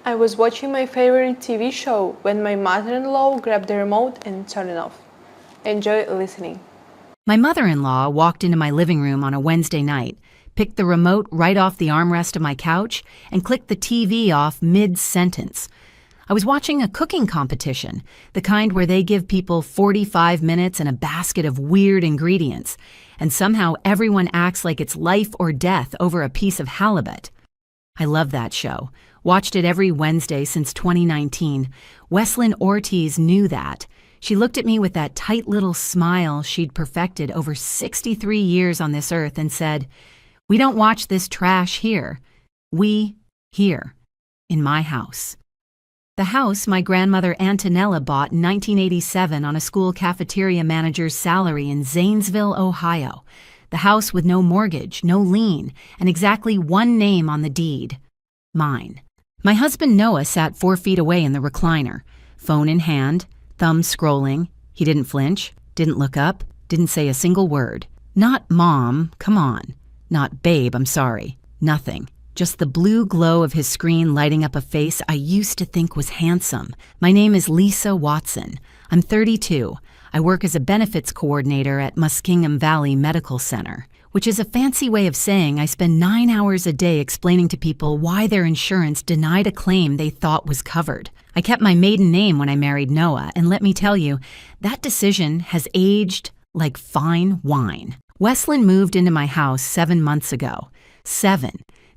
I was watching my favorite TV show when my mother-in-law grabbed the remote and turned it off. Enjoy listening. My mother-in-law walked into my living room on a Wednesday night, picked the remote right off the armrest of my couch, and clicked the TV off mid-sentence. I was watching a cooking competition, the kind where they give people 45 minutes and a basket of weird ingredients, and somehow everyone acts like it's life or death over a piece of halibut. I love that show. Watched it every Wednesday since 2019. Weslyn Ortiz knew that. She looked at me with that tight little smile she'd perfected over 63 years on this earth and said, "We don't watch this trash here. We here, in my house." The house my grandmother Antonella bought in 1987 on a school cafeteria manager's salary in Zanesville, Ohio. The house with no mortgage, no lien, and exactly one name on the deed. Mine. My husband Noah sat 4 feet away in the recliner, phone in hand, thumb scrolling. He didn't flinch, didn't look up, didn't say a single word. Not Mom, come on. Not Babe, I'm sorry. Nothing. Just the blue glow of his screen lighting up a face I used to think was handsome. My name is Lisa Watson. I'm 32. I work as a benefits coordinator at Muskingum Valley Medical Center, which is a fancy way of saying I spend 9 hours a day explaining to people why their insurance denied a claim they thought was covered. I kept my maiden name when I married Noah, and let me tell you, that decision has aged like fine wine. Weslyn moved into my house 7 months ago. 7.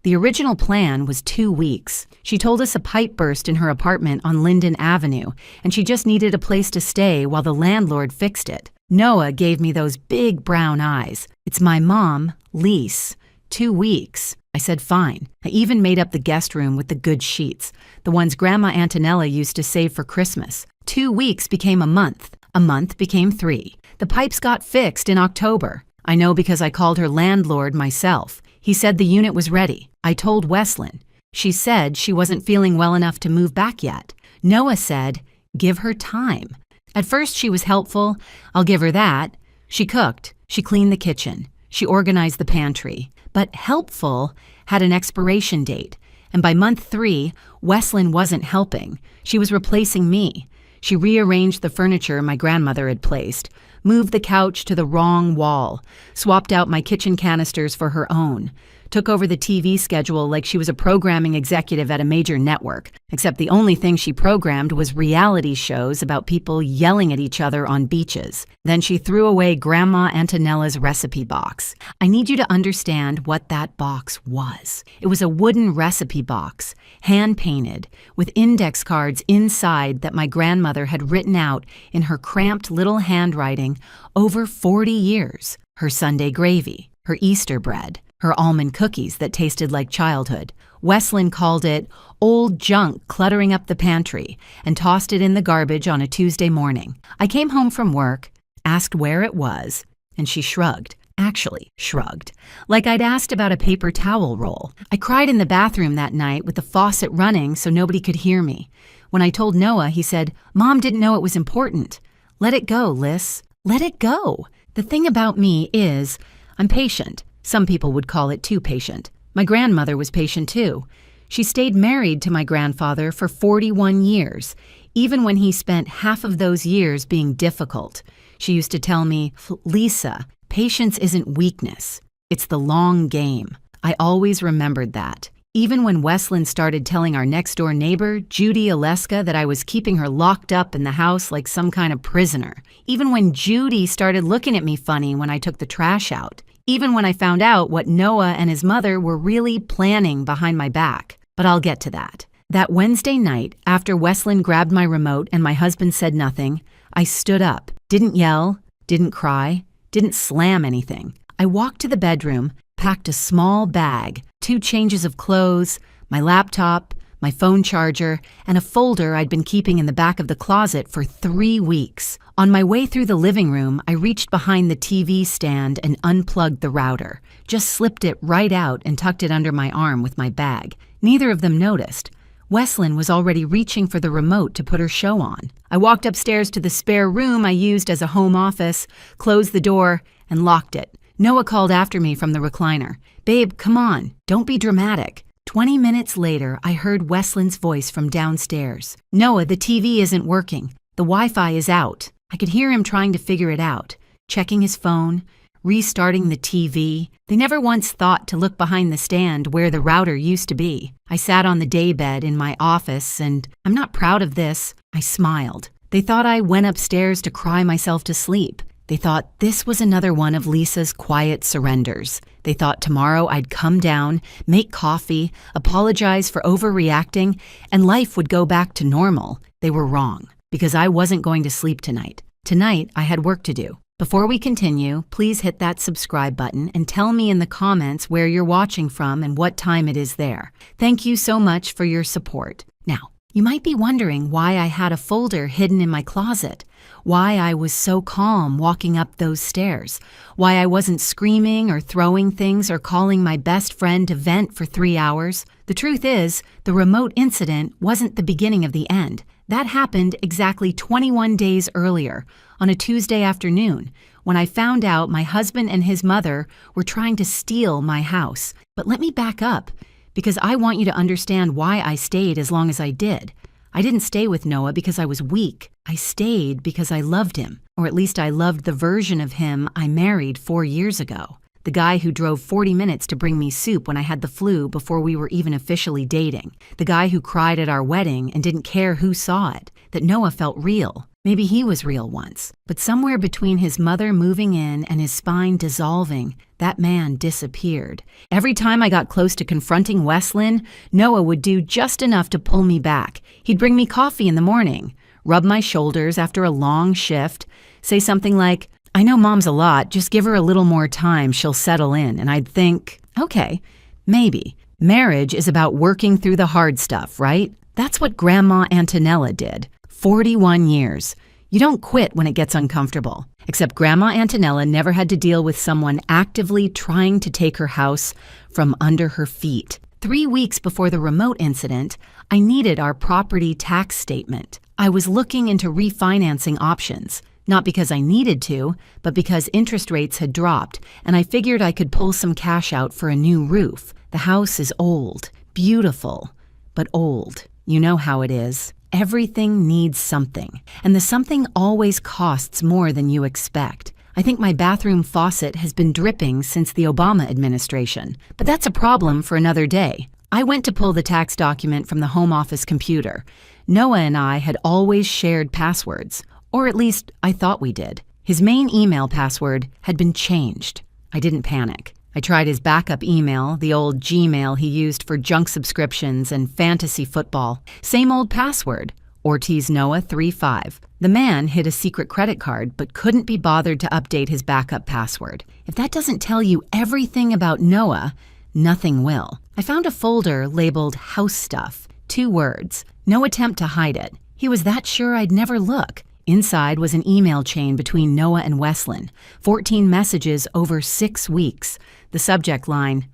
The original plan was 2 weeks. She told us a pipe burst in her apartment on Linden Avenue, and she just needed a place to stay while the landlord fixed it. Noah gave me those big brown eyes. "It's my mom, Lise. 2 weeks." I said fine. I even made up the guest room with the good sheets, the ones Grandma Antonella used to save for Christmas. 2 weeks became a month. A month became 3. The pipes got fixed in October. I know because I called her landlord myself. He said the unit was ready. I told Weslyn. She said she wasn't feeling well enough to move back yet. Noah said, "Give her time." At first she was helpful. I'll give her that. She cooked. She cleaned the kitchen. She organized the pantry. But helpful had an expiration date. And by month 3, Weslyn wasn't helping. She was replacing me. She rearranged the furniture my grandmother had placed, moved the couch to the wrong wall, swapped out my kitchen canisters for her own, took over the TV schedule like she was a programming executive at a major network, except the only thing she programmed was reality shows about people yelling at each other on beaches. Then she threw away Grandma Antonella's recipe box. I need you to understand what that box was. It was a wooden recipe box, hand-painted, with index cards inside that my grandmother had written out in her cramped little handwriting over 40 years. Her Sunday gravy, her Easter bread, her almond cookies that tasted like childhood. Weslyn called it old junk cluttering up the pantry and tossed it in the garbage on a Tuesday morning. I came home from work, asked where it was, and she shrugged. Actually shrugged. Like I'd asked about a paper towel roll. I cried in the bathroom that night with the faucet running so nobody could hear me. When I told Noah, he said, "Mom didn't know it was important." Let it go, Liz. Let it go. The thing about me is, I'm patient. Some people would call it too patient. My grandmother was patient too. She stayed married to my grandfather for 41 years, even when he spent half of those years being difficult. She used to tell me, "Lisa, patience isn't weakness. It's the long game." I always remembered that. Even when Weslyn started telling our next-door neighbor, Judy Oleska, that I was keeping her locked up in the house like some kind of prisoner. Even when Judy started looking at me funny when I took the trash out. Even when I found out what Noah and his mother were really planning behind my back. But I'll get to that. That Wednesday night, after Weslyn grabbed my remote and my husband said nothing, I stood up, didn't yell, didn't cry, didn't slam anything. I walked to the bedroom, packed a small bag, 2 changes of clothes, my laptop, my phone charger, and a folder I'd been keeping in the back of the closet for 3 weeks. On my way through the living room, I reached behind the TV stand and unplugged the router. Just slipped it right out and tucked it under my arm with my bag. Neither of them noticed. Weslyn was already reaching for the remote to put her show on. I walked upstairs to the spare room I used as a home office, closed the door, and locked it. Noah called after me from the recliner. "Babe, come on. Don't be dramatic. 20 minutes later, I heard Weslin's voice from downstairs. "Noah, the TV isn't working. The Wi-Fi is out." I could hear him trying to figure it out, checking his phone, restarting the TV. They never once thought to look behind the stand where the router used to be. I sat on the daybed in my office, and I'm not proud of this. I smiled. They thought I went upstairs to cry myself to sleep. They thought this was another one of Lisa's quiet surrenders. They thought tomorrow I'd come down, make coffee, apologize for overreacting, and life would go back to normal. They were wrong, because I wasn't going to sleep tonight. Tonight, I had work to do. Before we continue, please hit that subscribe button and tell me in the comments where you're watching from and what time it is there. Thank you so much for your support. Now, you might be wondering why I had a folder hidden in my closet, why I was so calm walking up those stairs, why I wasn't screaming or throwing things or calling my best friend to vent for 3 hours. The truth is, the remote incident wasn't the beginning of the end. That happened exactly 21 days earlier, on a Tuesday afternoon, when I found out my husband and his mother were trying to steal my house. But let me back up, because I want you to understand why I stayed as long as I did. I didn't stay with Noah because I was weak. I stayed because I loved him, or at least I loved the version of him I married 4 years ago. The guy who drove 40 minutes to bring me soup when I had the flu before we were even officially dating. The guy who cried at our wedding and didn't care who saw it. That Noah felt real. Maybe he was real once. But somewhere between his mother moving in and his spine dissolving, that man disappeared. Every time I got close to confronting Weslin, Noah would do just enough to pull me back. He'd bring me coffee in the morning, rub my shoulders after a long shift, say something like, "I know Mom's a lot, just give her a little more time, she'll settle in." And I'd think, okay, maybe. Marriage is about working through the hard stuff, right? That's what Grandma Antonella did. 41 years. You don't quit when it gets uncomfortable. Except Grandma Antonella never had to deal with someone actively trying to take her house from under her feet. 3 weeks before the remote incident, I needed our property tax statement. I was looking into refinancing options. Not because I needed to, but because interest rates had dropped, and I figured I could pull some cash out for a new roof. The house is old, beautiful, but old. You know how it is. Everything needs something, and the something always costs more than you expect. I think my bathroom faucet has been dripping since the Obama administration, but that's a problem for another day. I went to pull the tax document from the home office computer. Noah and I had always shared passwords. Or at least, I thought we did. His main email password had been changed. I didn't panic. I tried his backup email, the old Gmail he used for junk subscriptions and fantasy football. Same old password, OrtizNoah35. The man hid a secret credit card but couldn't be bothered to update his backup password. If that doesn't tell you everything about Noah, nothing will. I found a folder labeled House Stuff. 2 words. No attempt to hide it. He was that sure I'd never look. Inside was an email chain between Noah and Weslin. 14 messages over 6 weeks. The subject line,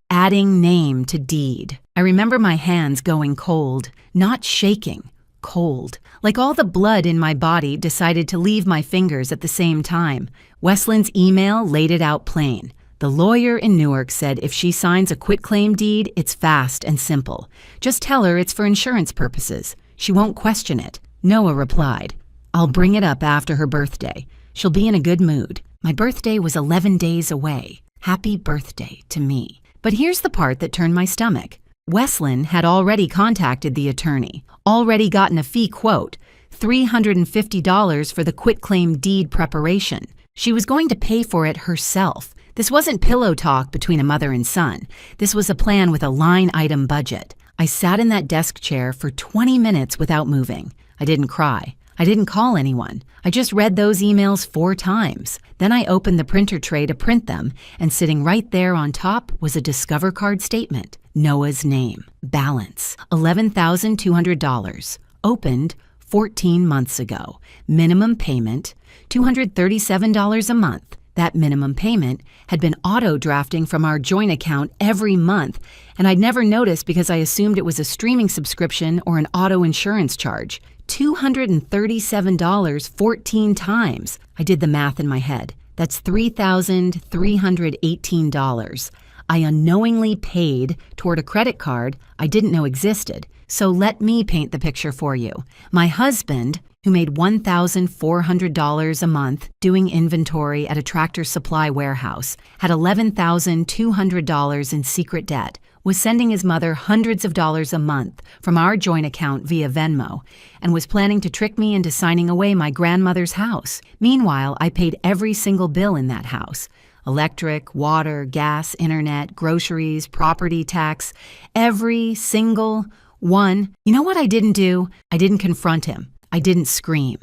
adding name to deed. I remember my hands going cold, not shaking, cold. Like all the blood in my body decided to leave my fingers at the same time. Weslin's email laid it out plain. The lawyer in Newark said if she signs a quitclaim deed, it's fast and simple. Just tell her it's for insurance purposes. She won't question it. Noah replied, "I'll bring it up after her birthday. She'll be in a good mood." My birthday was 11 days away. Happy birthday to me. But here's the part that turned my stomach. Weslin had already contacted the attorney, already gotten a fee quote, $350 for the quitclaim deed preparation. She was going to pay for it herself. This wasn't pillow talk between a mother and son. This was a plan with a line item budget. I sat in that desk chair for 20 minutes without moving. I didn't cry. I didn't call anyone. I just read those emails 4 times. Then I opened the printer tray to print them, and sitting right there on top was a Discover card statement. Noah's name. Balance. $11,200. Opened 14 months ago. Minimum payment, $237 a month. That minimum payment had been auto-drafting from our joint account every month, and I'd never noticed because I assumed it was a streaming subscription or an auto insurance charge. $237 14 times. I did the math in my head. That's $3,318. I unknowingly paid toward a credit card I didn't know existed. So let me paint the picture for you. My husband, who made $1,400 a month doing inventory at a Tractor Supply warehouse, had $11,200 in secret debt, was sending his mother hundreds of dollars a month from our joint account via Venmo, and was planning to trick me into signing away my grandmother's house. Meanwhile, I paid every single bill in that house. Electric, water, gas, internet, groceries, property tax, every single one. You know what I didn't do? I didn't confront him. I didn't scream.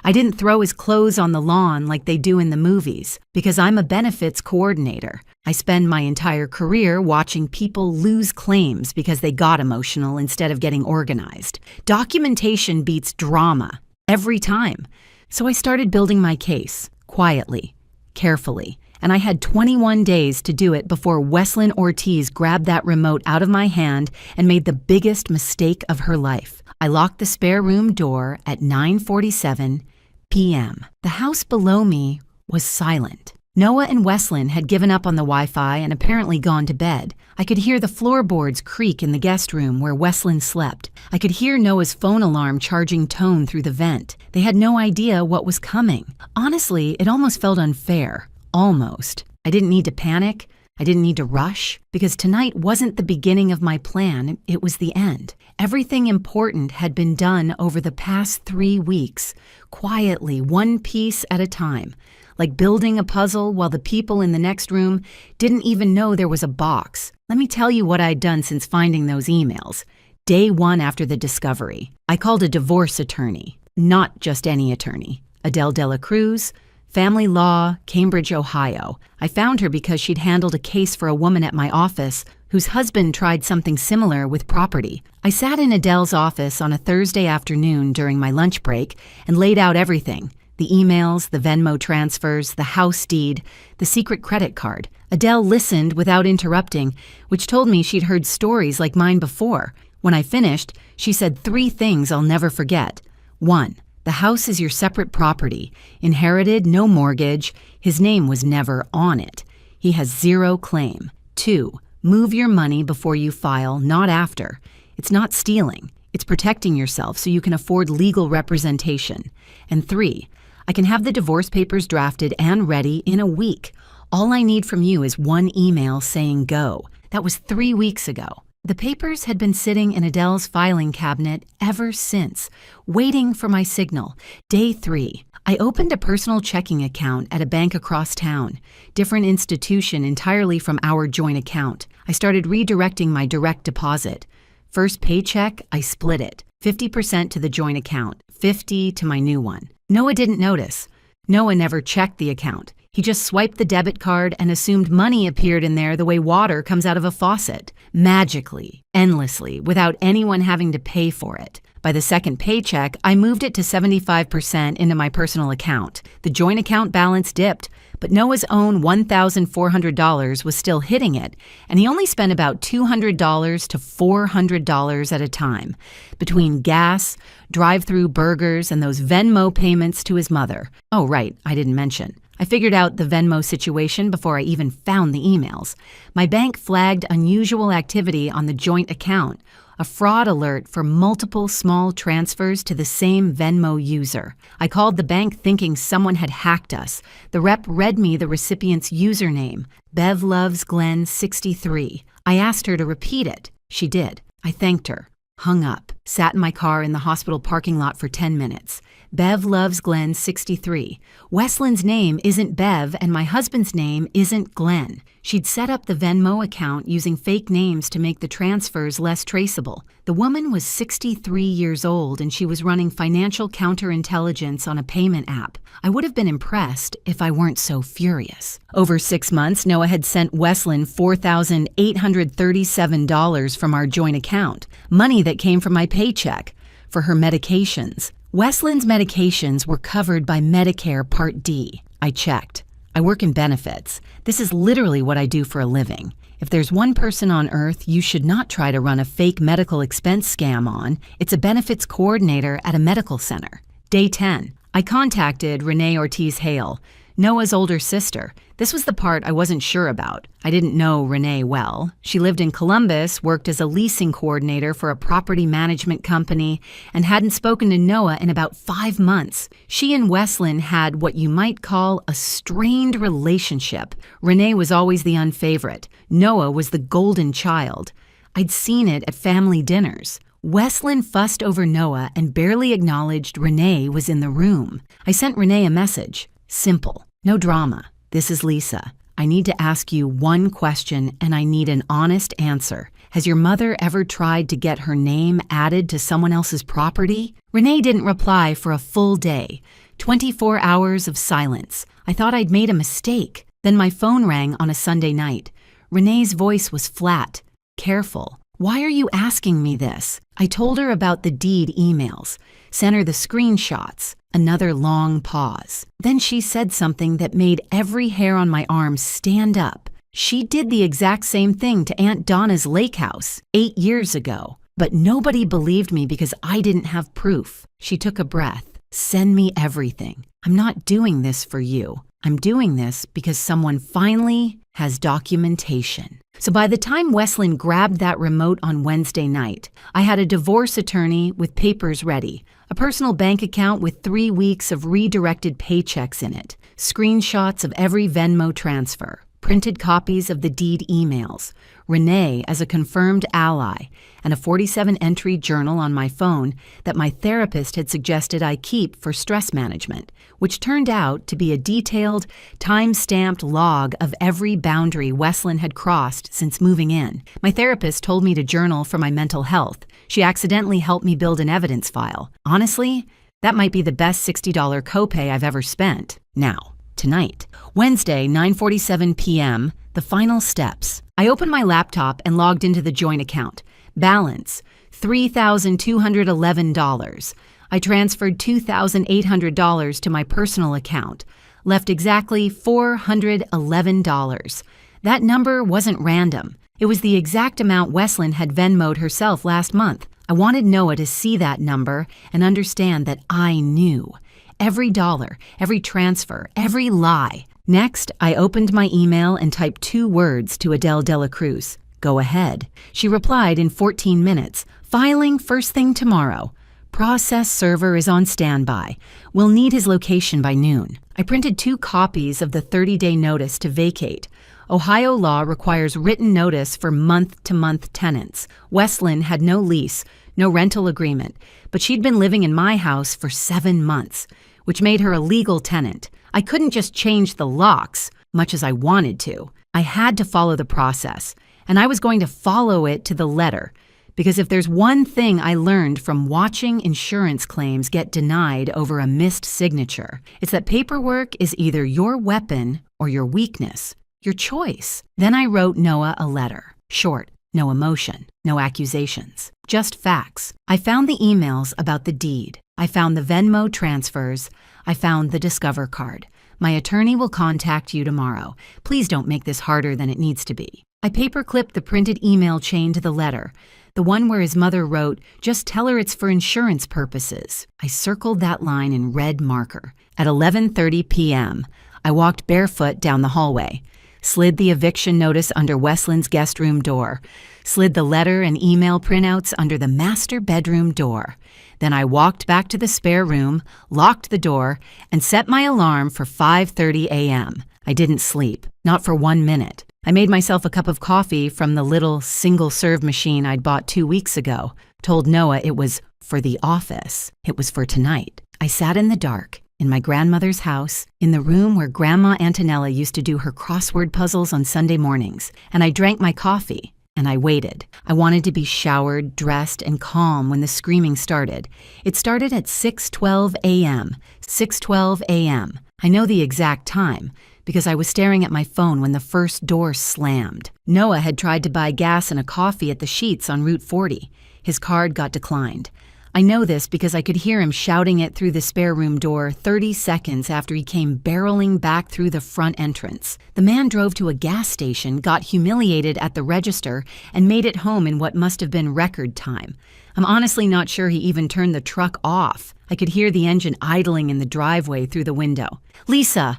I didn't throw his clothes on the lawn like they do in the movies, because I'm a benefits coordinator. I spend my entire career watching people lose claims because they got emotional instead of getting organized. Documentation beats drama every time. So I started building my case, quietly, carefully, and I had 21 days to do it before Weslyn Ortiz grabbed that remote out of my hand and made the biggest mistake of her life. I locked the spare room door at 9:47 p.m. The house below me was silent. Noah and Weslyn had given up on the Wi-Fi and apparently gone to bed. I could hear the floorboards creak in the guest room where Weslyn slept. I could hear Noah's phone alarm charging tone through the vent. They had no idea what was coming. Honestly, it almost felt unfair. Almost. I didn't need to panic. I didn't need to rush, because tonight wasn't the beginning of my plan, it was the end. Everything important had been done over the past 3 weeks, quietly, one piece at a time, like building a puzzle while the people in the next room didn't even know there was a box. Let me tell you what I'd done since finding those emails. Day 1 after the discovery, I called a divorce attorney, not just any attorney, Adele Dela Cruz, Family Law, Cambridge, Ohio. I found her because she'd handled a case for a woman at my office whose husband tried something similar with property. I sat in Adele's office on a Thursday afternoon during my lunch break and laid out everything. The emails, the Venmo transfers, the house deed, the secret credit card. Adele listened without interrupting, which told me she'd heard stories like mine before. When I finished, she said 3 things I'll never forget. 1. The house is your separate property. Inherited, no mortgage. His name was never on it. He has 0 claim. 2. Move your money before you file, not after. It's not stealing. It's protecting yourself so you can afford legal representation. And 3. I can have the divorce papers drafted and ready in a week. All I need from you is 1 email saying go. That was 3 weeks ago. The papers had been sitting in Adele's filing cabinet ever since, waiting for my signal. Day 3. I opened a personal checking account at a bank across town, different institution entirely from our joint account. I started redirecting my direct deposit. First paycheck, I split it. 50% to the joint account, 50 to my new one. Noah didn't notice. Noah never checked the account. He just swiped the debit card and assumed money appeared in there the way water comes out of a faucet, magically, endlessly, without anyone having to pay for it. By the second paycheck, I moved it to 75% into my personal account. The joint account balance dipped, but Noah's own $1,400 was still hitting it, and he only spent about $200 to $400 at a time, between gas, drive-through burgers, and those Venmo payments to his mother. Oh, right, I didn't mention. I figured out the Venmo situation before I even found the emails. My bank flagged unusual activity on the joint account, a fraud alert for multiple small transfers to the same Venmo user. I called the bank thinking someone had hacked us. The rep read me the recipient's username, BevLovesGlenn63. I asked her to repeat it. She did. I thanked her, hung up, sat in my car in the hospital parking lot for 10 minutes. Bev loves Glenn 63. Weslyn's name isn't Bev and my husband's name isn't Glenn. She'd set up the Venmo account using fake names to make the transfers less traceable. The woman was 63 years old and she was running financial counterintelligence on a payment app. I would have been impressed if I weren't so furious. Over 6 months, Noah had sent Weslyn $4,837 from our joint account, money that came from my paycheck, for her medications. Weslyn's medications were covered by Medicare Part D. I checked. I work in benefits. This is literally what I do for a living. If there's one person on earth you should not try to run a fake medical expense scam on, it's a benefits coordinator at a medical center. Day 10. I contacted Renee Ortiz Hale. Noah's older sister. This was the part I wasn't sure about. I didn't know Renee well. She lived in Columbus, worked as a leasing coordinator for a property management company, and hadn't spoken to Noah in about 5 months. She and Weslin had what you might call a strained relationship. Renee was always the unfavorite. Noah was the golden child. I'd seen it at family dinners. Weslin fussed over Noah and barely acknowledged Renee was in the room. I sent Renee a message. Simple. No drama. This is Lisa. I need to ask you one question and I need an honest answer. Has your mother ever tried to get her name added to someone else's property? Renee didn't reply for a full day. 24 hours of silence. I thought I'd made a mistake. Then my phone rang on a Sunday night. Renee's voice was flat, careful. Why are you asking me this? I told her about the deed emails, sent her the screenshots. Another long pause. Then she said something that made every hair on my arm stand up. She did the exact same thing to Aunt Donna's lake house 8 years ago. But nobody believed me because I didn't have proof. She took a breath. Send me everything. I'm not doing this for you. I'm doing this because someone finally has documentation. So by the time Weslin grabbed that remote on Wednesday night, I had a divorce attorney with papers ready, a personal bank account with 3 weeks of redirected paychecks in it, screenshots of every Venmo transfer, printed copies of the deed emails, Renee as a confirmed ally, and a 47-entry journal on my phone that my therapist had suggested I keep for stress management, which turned out to be a detailed, time-stamped log of every boundary Weslin had crossed since moving in. My therapist told me to journal for my mental health. She accidentally helped me build an evidence file. Honestly, that might be the best $60 copay I've ever spent. Now, tonight, Wednesday, 9:47 p.m., the final steps. I opened my laptop and logged into the joint account. Balance, $3,211. I transferred $2,800 to my personal account. Left exactly $411. That number wasn't random. It was the exact amount Weslin had Venmo'd herself last month. I wanted Noah to see that number and understand that I knew. Every dollar, every transfer, every lie. Next, I opened my email and typed 2 words to Adele Dela Cruz. Go ahead. She replied in 14 minutes. Filing first thing tomorrow. Process server is on standby. We'll need his location by noon. I printed 2 copies of the 30-day notice to vacate. Ohio law requires written notice for month-to-month tenants. Weslin had no lease, no rental agreement, but she'd been living in my house for 7 months, which made her a legal tenant. I couldn't just change the locks, much as I wanted to. I had to follow the process, and I was going to follow it to the letter, because if there's one thing I learned from watching insurance claims get denied over a missed signature, it's that paperwork is either your weapon or your weakness, your choice. Then I wrote Noah a letter. Short, no emotion, no accusations, just facts. I found the emails about the deed. I found the Venmo transfers. I found the Discover card. My attorney will contact you tomorrow. Please don't make this harder than it needs to be. I paperclipped the printed email chain to the letter, the one where his mother wrote, just tell her it's for insurance purposes. I circled that line in red marker. At 11:30 p.m., I walked barefoot down the hallway, slid the eviction notice under Weslin's guest room door, slid the letter and email printouts under the master bedroom door. Then I walked back to the spare room, locked the door, and set my alarm for 5:30 a.m. I didn't sleep, not for 1 minute. I made myself a cup of coffee from the little single-serve machine I'd bought 2 weeks ago, told Noah it was for the office. It was for tonight. I sat in the dark, in my grandmother's house, in the room where Grandma Antonella used to do her crossword puzzles on Sunday mornings, and I drank my coffee. And I waited. I wanted to be showered, dressed, and calm when the screaming started. It started at 6:12 a.m. 6:12 a.m. I know the exact time because I was staring at my phone when the first door slammed. Noah had tried to buy gas and a coffee at the Sheets on Route 40. His card got declined. I know this because I could hear him shouting it through the spare room door 30 seconds after he came barreling back through the front entrance. The man drove to a gas station, got humiliated at the register, and made it home in what must have been record time. I'm honestly not sure he even turned the truck off. I could hear the engine idling in the driveway through the window. Lisa,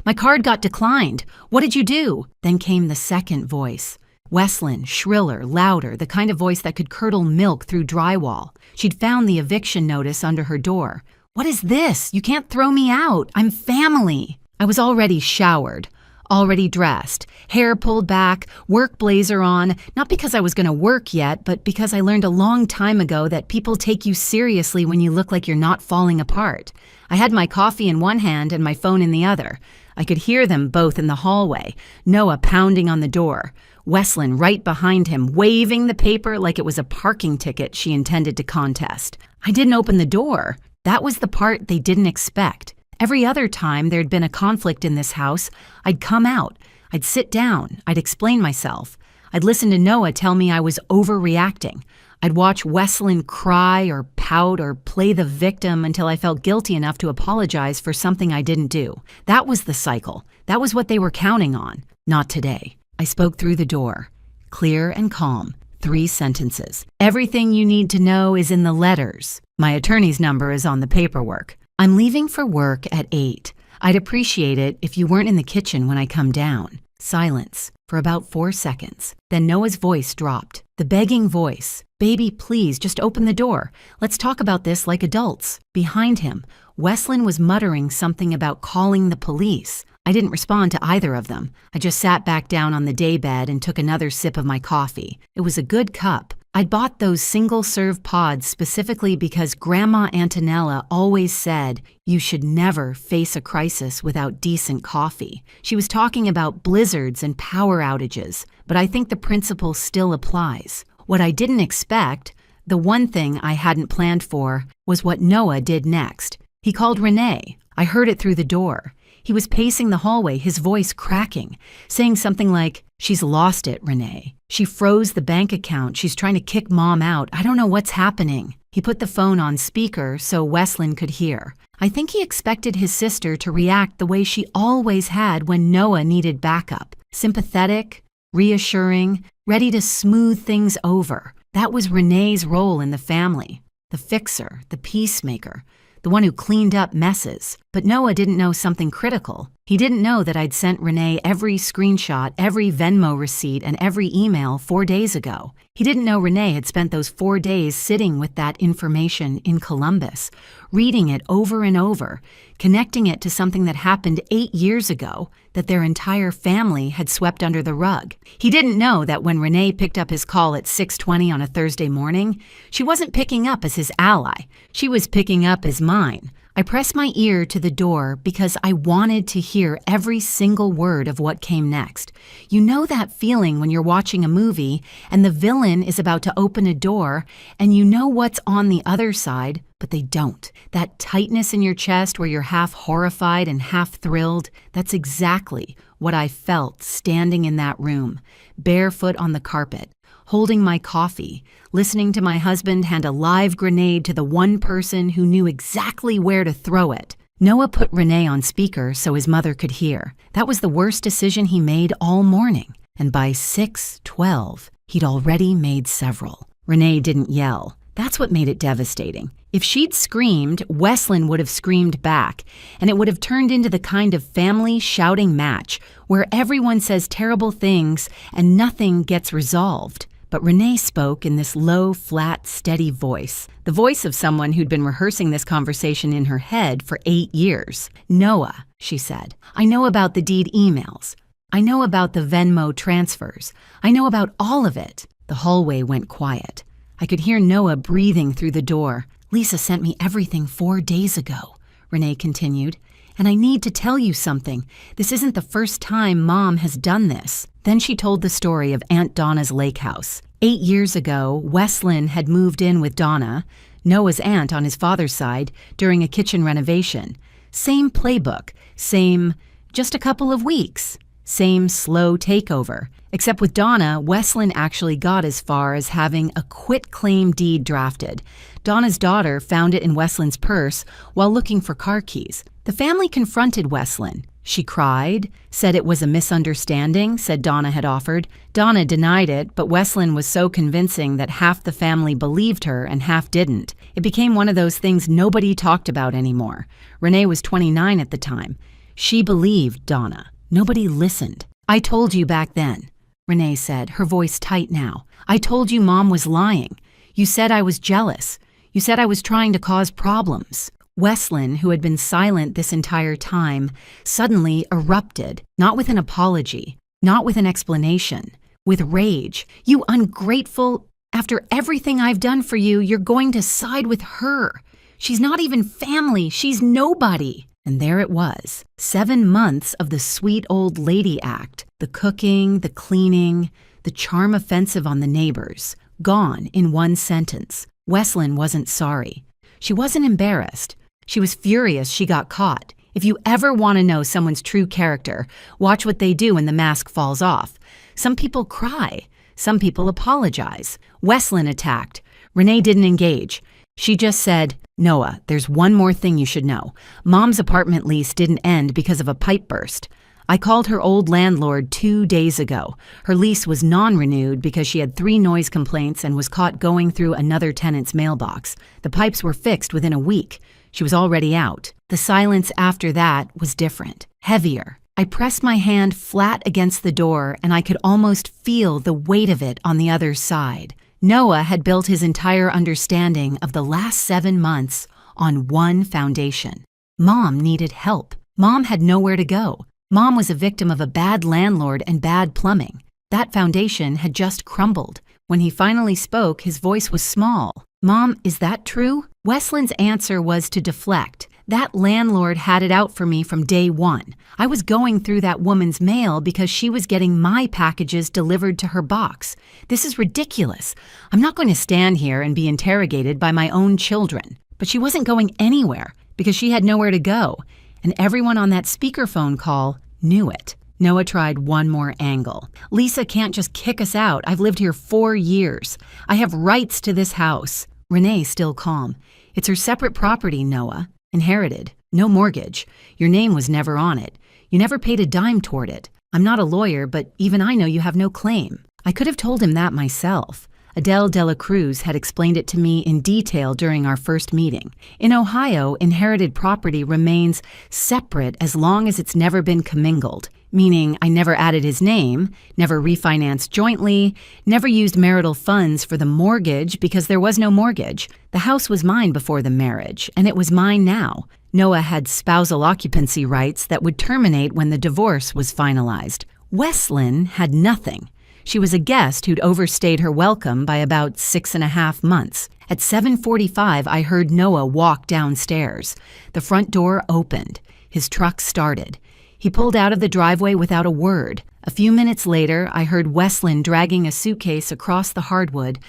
my card got declined. What did you do? Then came the second voice. Wesleyan, shriller, louder, the kind of voice that could curdle milk through drywall. She'd found the eviction notice under her door. What is this? You can't throw me out. I'm family. I was already showered, already dressed, hair pulled back, work blazer on, not because I was going to work yet, but because I learned a long time ago that people take you seriously when you look like you're not falling apart. I had my coffee in one hand and my phone in the other. I could hear them both in the hallway, Noah pounding on the door, Wesleyan right behind him, waving the paper like it was a parking ticket she intended to contest. I didn't open the door. That was the part they didn't expect. Every other time there'd been a conflict in this house, I'd come out. I'd sit down. I'd explain myself. I'd listen to Noah tell me I was overreacting. I'd watch Wesleyan cry or pout or play the victim until I felt guilty enough to apologize for something I didn't do. That was the cycle. That was what they were counting on. Not today. I spoke through the door. Clear and calm. 3 sentences. Everything you need to know is in the letters. My attorney's number is on the paperwork. I'm leaving for work at 8. I'd appreciate it if you weren't in the kitchen when I come down. Silence for about 4 seconds. Then Noah's voice dropped. The begging voice. Baby, please, just open the door. Let's talk about this like adults. Behind him, Wesleyan was muttering something about calling the police. I didn't respond to either of them. I just sat back down on the daybed and took another sip of my coffee. It was a good cup. I'd bought those single-serve pods specifically because Grandma Antonella always said you should never face a crisis without decent coffee. She was talking about blizzards and power outages, but I think the principle still applies. What I didn't expect, the one thing I hadn't planned for, was what Noah did next. He called Renee. I heard it through the door. He was pacing the hallway, his voice cracking, saying something like, "She's lost it, Renee. She froze the bank account. She's trying to kick Mom out. I don't know what's happening." He put the phone on speaker so Wesleyan could hear. I think he expected his sister to react the way she always had when Noah needed backup. Sympathetic, reassuring, ready to smooth things over. That was Renee's role in the family. The fixer, the peacemaker, the one who cleaned up messes. But Noah didn't know something critical. He didn't know that I'd sent Renee every screenshot, every Venmo receipt, and every email 4 days ago. He didn't know Renee had spent those 4 days sitting with that information in Columbus, reading it over and over, connecting it to something that happened 8 years ago that their entire family had swept under the rug. He didn't know that when Renee picked up his call at 6:20 on a Thursday morning, she wasn't picking up as his ally. She was picking up as mine. I pressed my ear to the door because I wanted to hear every single word of what came next. You know that feeling when you're watching a movie and the villain is about to open a door and you know what's on the other side, but they don't. That tightness in your chest where you're half horrified and half thrilled, that's exactly what I felt standing in that room, barefoot on the carpet, holding my coffee, listening to my husband hand a live grenade to the one person who knew exactly where to throw it. Noah put Renee on speaker so his mother could hear. That was the worst decision he made all morning. And by 6:12, he'd already made several. Renee didn't yell. That's what made it devastating. If she'd screamed, Wesleyan would have screamed back, and it would have turned into the kind of family shouting match where everyone says terrible things and nothing gets resolved. But Renee spoke in this low, flat, steady voice, the voice of someone who'd been rehearsing this conversation in her head for 8 years. "Noah," she said, "I know about the deed emails. I know about the Venmo transfers. I know about all of it." The hallway went quiet. I could hear Noah breathing through the door. "Lisa sent me everything 4 days ago," Renee continued. "And I need to tell you something. This isn't the first time Mom has done this." Then she told the story of Aunt Donna's lake house. 8 years ago, Wesleyan had moved in with Donna, Noah's aunt on his father's side, during a kitchen renovation. Same playbook, same just a couple of weeks. Same slow takeover. Except with Donna, Wesleyan actually got as far as having a quitclaim deed drafted. Donna's daughter found it in Wesleyan's purse while looking for car keys. The family confronted Wesleyan. She cried, said it was a misunderstanding, said Donna had offered. Donna denied it, but Wesleyan was so convincing that half the family believed her and half didn't. It became one of those things nobody talked about anymore. Renee was 29 at the time. She believed Donna. Nobody listened. "I told you back then," Renee said, her voice tight now. "I told you Mom was lying. You said I was jealous. You said I was trying to cause problems." Wesleyan, who had been silent this entire time, suddenly erupted, not with an apology, not with an explanation, with rage. "You ungrateful! After everything I've done for you, you're going to side with her. She's not even family. She's nobody." And there it was, 7 months of the sweet old lady act, the cooking, the cleaning, the charm offensive on the neighbors, gone in one sentence. Wesleyan wasn't sorry. She wasn't embarrassed. She was furious she got caught. If you ever want to know someone's true character, watch what they do when the mask falls off. Some people cry. Some people apologize. Wesleyan attacked. Renee didn't engage. She just said, "Noah, there's one more thing you should know. Mom's apartment lease didn't end because of a pipe burst. I called her old landlord 2 days ago. Her lease was non-renewed because she had 3 noise complaints and was caught going through another tenant's mailbox. The pipes were fixed within a week. She was already out." The silence after that was different, heavier. I pressed my hand flat against the door and I could almost feel the weight of it on the other side. Noah had built his entire understanding of the last 7 months on one foundation. Mom needed help. Mom had nowhere to go. Mom was a victim of a bad landlord and bad plumbing. That foundation had just crumbled. When he finally spoke, his voice was small. "Mom, is that true?" Wesleyan's answer was to deflect. "That landlord had it out for me from day one. I was going through that woman's mail because she was getting my packages delivered to her box. This is ridiculous. I'm not going to stand here and be interrogated by my own children." But she wasn't going anywhere because she had nowhere to go, and everyone on that speakerphone call knew it. Noah tried one more angle. "Lisa can't just kick us out. I've lived here 4 years. I have rights to this house." Renee still calm. "It's her separate property, Noah. Inherited. No mortgage. Your name was never on it. You never paid a dime toward it. I'm not a lawyer, but even I know you have no claim." I could have told him that myself. Adele de la Cruz had explained it to me in detail during our first meeting. In Ohio, inherited property remains separate as long as it's never been commingled, meaning I never added his name, never refinanced jointly, never used marital funds for the mortgage because there was no mortgage. The house was mine before the marriage, and it was mine now. Noah had spousal occupancy rights that would terminate when the divorce was finalized. Wesleyan had nothing. She was a guest who'd overstayed her welcome by about 6.5 months. At 7:45, I heard Noah walk downstairs. The front door opened. His truck started. He pulled out of the driveway without a word. A few minutes later, I heard Wesleyan dragging a suitcase across the hardwood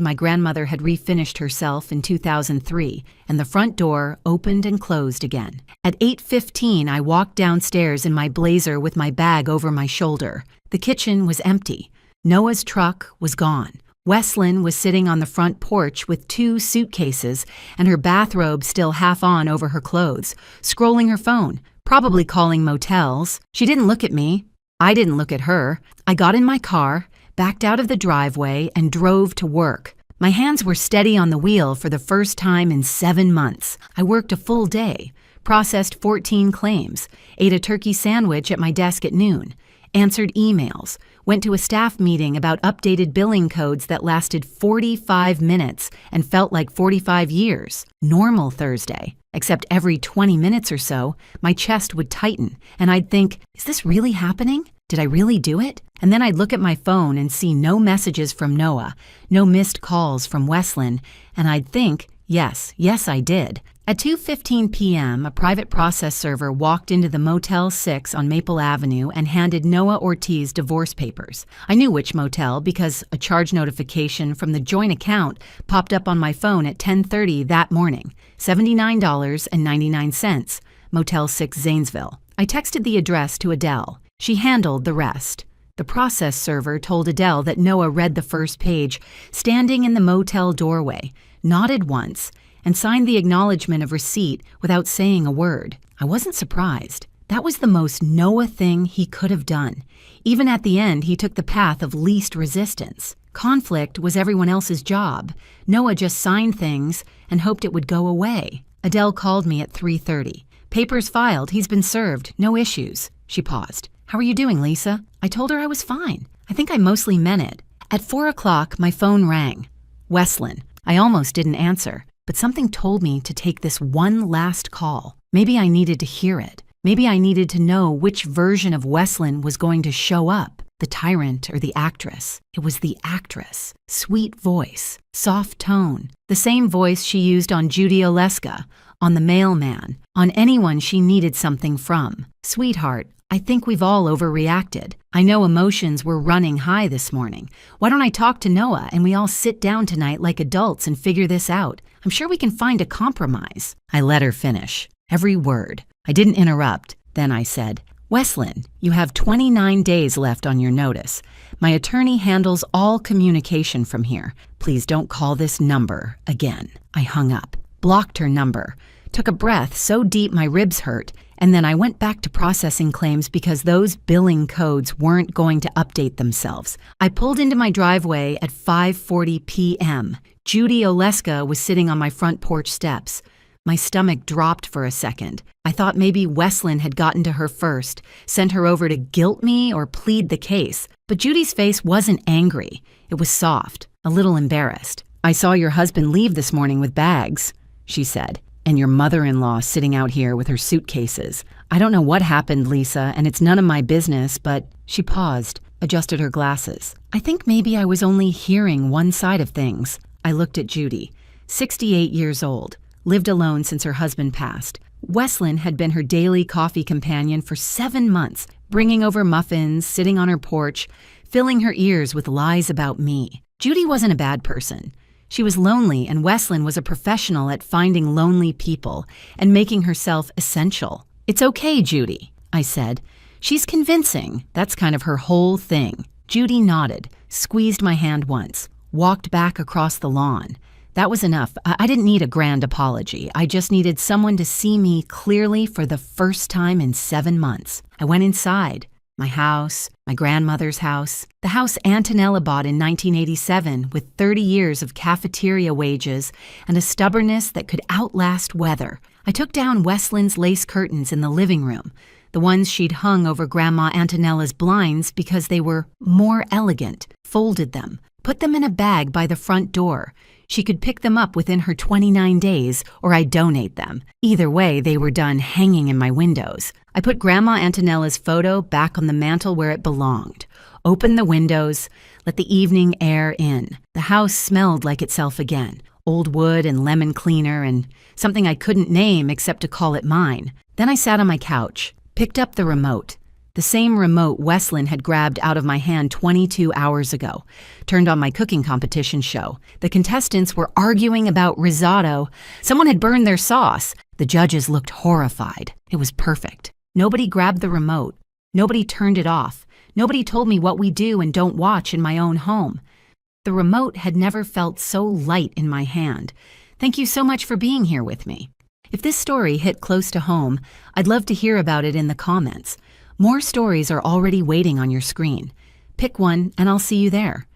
my grandmother had refinished herself in 2003, and the front door opened and closed again. At 8:15, I walked downstairs in my blazer with my bag over my shoulder. The kitchen was empty. Noah's truck was gone. Wesleyan was sitting on the front porch with 2 suitcases and her bathrobe still half on over her clothes, scrolling her phone, probably calling motels. She didn't look at me. I didn't look at her. I got in my car, backed out of the driveway, and drove to work. My hands were steady on the wheel for the first time in 7 months. I worked a full day, processed 14 claims, ate a turkey sandwich at my desk at noon, answered emails, went to a staff meeting about updated billing codes that lasted 45 minutes and felt like 45 years. Normal Thursday. Except every 20 minutes or so, my chest would tighten, and I'd think, is this really happening? Did I really do it? And then I'd look at my phone and see no messages from Noah, no missed calls from Wesleyan, and I'd think, yes, I did. At 2:15 p.m., a private process server walked into the Motel 6 on Maple Avenue and handed Noah Ortiz divorce papers. I knew which motel because a charge notification from the joint account popped up on my phone at 10:30 that morning. $79.99, Motel 6 Zanesville. I texted the address to Adele. She handled the rest. The process server told Adele that Noah read the first page, standing in the motel doorway, nodded once, and signed the acknowledgement of receipt without saying a word. I wasn't surprised. That was the most Noah thing he could have done. Even at the end, he took the path of least resistance. Conflict was everyone else's job. Noah just signed things and hoped it would go away. Adele called me at 3:30. Papers filed, he's been served, no issues. She paused. How are you doing, Lisa? I told her I was fine. I think I mostly meant it. At 4 o'clock, my phone rang. Wesleyan. I almost didn't answer, but something told me to take this one last call. Maybe I needed to hear it. Maybe I needed to know which version of Wesleyan was going to show up, the tyrant or the actress. It was the actress. Sweet voice, soft tone, the same voice she used on Judy Oleska, on the mailman, on anyone she needed something from. Sweetheart, I think we've all overreacted. I know emotions were running high this morning. Why don't I talk to Noah and we all sit down tonight like adults and figure this out? I'm sure we can find a compromise. I let her finish. Every word. I didn't interrupt. Then I said, Wesleyan, you have 29 days left on your notice. My attorney handles all communication from here. Please don't call this number again. I hung up, blocked her number, took a breath so deep my ribs hurt, and then I went back to processing claims because those billing codes weren't going to update themselves. I pulled into my driveway at 5:40 p.m. Judy Oleska was sitting on my front porch steps. My stomach dropped for a second. I thought maybe Wesleyan had gotten to her first, sent her over to guilt me or plead the case. But Judy's face wasn't angry. It was soft, a little embarrassed. I saw your husband leave this morning with bags, she said, and your mother-in-law sitting out here with her suitcases. I don't know what happened, Lisa, and it's none of my business, but she paused, adjusted her glasses. I think maybe I was only hearing one side of things. I looked at Judy, 68 years old. Lived alone since her husband passed. Wesleyan had been her daily coffee companion for 7 months, bringing over muffins, sitting on her porch, filling her ears with lies about me. Judy wasn't a bad person. She was lonely, and Wesleyan was a professional at finding lonely people and making herself essential. It's okay, Judy, I said. She's convincing. That's kind of her whole thing. Judy nodded, squeezed my hand once, walked back across the lawn. That was enough. I didn't need a grand apology. I just needed someone to see me clearly for the first time in 7 months. I went inside. My house, my grandmother's house, the house Antonella bought in 1987 with 30 years of cafeteria wages and a stubbornness that could outlast weather. I took down Wesleyan's lace curtains in the living room, the ones she'd hung over Grandma Antonella's blinds because they were more elegant, folded them, put them in a bag by the front door. She could pick them up within her 29 days, or I'd donate them. Either way, they were done hanging in my windows. I put Grandma Antonella's photo back on the mantel where it belonged, opened the windows, let the evening air in. The house smelled like itself again, old wood and lemon cleaner and something I couldn't name except to call it mine. Then I sat on my couch, picked up the remote. The same remote Wesleyan had grabbed out of my hand 22 hours ago. Turned on my cooking competition show. The contestants were arguing about risotto. Someone had burned their sauce. The judges looked horrified. It was perfect. Nobody grabbed the remote. Nobody turned it off. Nobody told me what we do and don't watch in my own home. The remote had never felt so light in my hand. Thank you so much for being here with me. If this story hit close to home, I'd love to hear about it in the comments. More stories are already waiting on your screen. Pick one and I'll see you there.